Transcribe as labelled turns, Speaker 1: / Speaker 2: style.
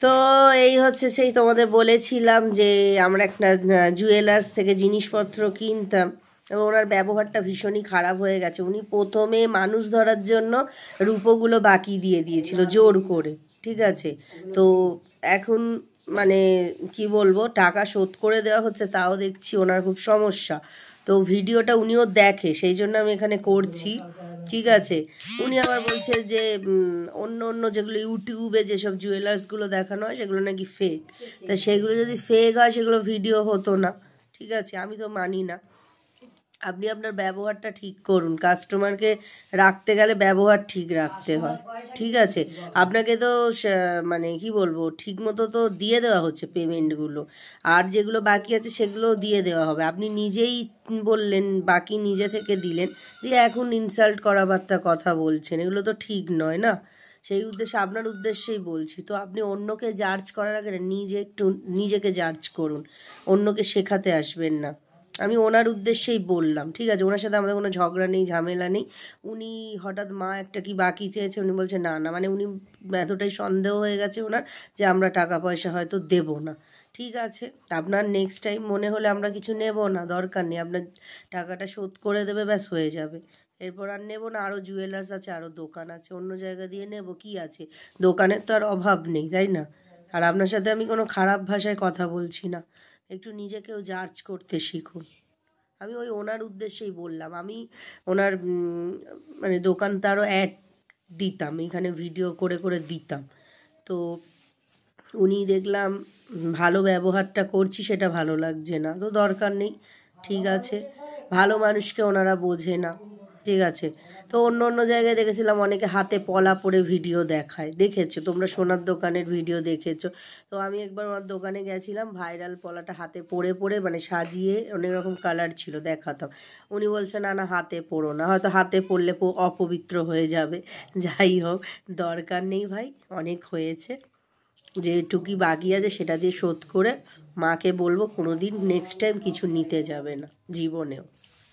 Speaker 1: তো এই হচ্ছে সেই তোমাদের বলেছিলাম যে আমরা একটা জুয়েলার্স থেকে জিনিসপত্র কিনতাম এবং ওনার ব্যবহারটা ভীষণই খারাপ হয়ে গেছে। উনি প্রথমে মানুষ ধরার জন্য রূপোগুলো বাকি দিয়ে দিয়েছিল জোর করে, ঠিক আছে। তো এখন মানে কি বলবো, টাকা শোধ করে দেওয়া হচ্ছে, তাও দেখছি ওনার খুব সমস্যা। তো ভিডিওটা উনিও দেখে, সেই জন্য আমি এখানে করছি, ঠিক আছে। উনি আবার বলছে যে অন্য অন্য যেগুলো ইউটিউবে যেসব জুয়েলার্সগুলো দেখানো হয় সেগুলো নাকি ফেক। তা সেগুলো যদি ফেক হয় সেগুলো ভিডিও হতো না, ঠিক আছে। আমি তো মানি না। আপনি আপনার ব্যবহারটা ঠিক করুন। কাস্টমারকে রাখতে গেলে ব্যবহার ঠিক রাখতে হয়, ঠিক আছে। আপনাকে তো মানে কি বলবো, ঠিক মতো তো দিয়ে দেওয়া হচ্ছে পেমেন্টগুলো, আর যেগুলো বাকি আছে সেগুলো দিয়ে দেওয়া হবে। আপনি নিজেই বললেন বাকি নিজে থেকে দিলেন, দিয়ে এখন ইনসাল্ট করা বার্তা কথা বলছেন, এগুলো তো ঠিক নয় না। সেই উদ্দেশ্যে, আপনার উদ্দেশ্যেই বলছি। তো আপনি অন্যকে জাজ করার আগে নিজে একটু নিজেকে জাজ করুন, অন্যকে শেখাতে আসবেন না। আমি ওনার উদ্দেশ্যেই বললাম, ঠিক আছে। ওনার সাথে আমাদের কোনো ঝগড়া নেই, ঝামেলা নেই। উনি হঠাৎ মা একটা কি বাকি চেয়েছে, উনি বলছে না না, মানে উনি এতটাই সন্দেহ হয়ে গেছে ওনার যে আমরা টাকা পয়সা হয়তো দেব না, ঠিক আছে। আপনার নেক্সট টাইম মনে হলে আমরা কিছু নেব না, দরকার নেই, আপনার টাকাটা শোধ করে দেবে, ব্যাস হয়ে যাবে। এরপর আর নেব না। আরও জুয়েলার্স আছে, আরও দোকান আছে, অন্য জায়গা দিয়ে নেব, কি আছে, দোকানের তো আর অভাব নেই, তাই না। আর আপনার সাথে আমি কোনো খারাপ ভাষায় কথা বলছি না, একটু নিজেকেও জাজ করতে শিখুন। আমি ওই ওনার উদ্দেশ্যেই বললাম। আমি ওনার মানে দোকানটা আরও অ্যাড দিতাম, এখানে ভিডিও করে করে দিতাম। তো উনি দেখলাম ভালো ব্যবহারটা করছি, সেটা ভালো লাগছে না, তো দরকার নেই, ঠিক আছে। ভালো মানুষকে ওনারা বোঝে না, ঠিক আছে। তো অন্য অন্য জায়গায় দেখেছিলাম অনেকে হাতে পলা পরে ভিডিও দেখায়, দেখেছো তোমরা, সোনার দোকানের ভিডিও দেখেছো। তো আমি একবার ওনার দোকানে গেছিলাম, ভাইরাল পলাটা হাতে পরে পরে মানে সাজিয়ে অনেক রকম কালার ছিল, দেখাতাম। উনি বলছে না না, হাতে পরো না, হয়তো হাতে পরলে অপবিত্র হয়ে যাবে। যাই হোক, দরকার নেই ভাই, অনেক হয়েছে। যেটুকুই বাকি আছে সেটা দিয়ে শোধ করে মাকে বলবো কোনোদিন নেক্সট টাইম কিছু নিতে যাবে না জীবনেও।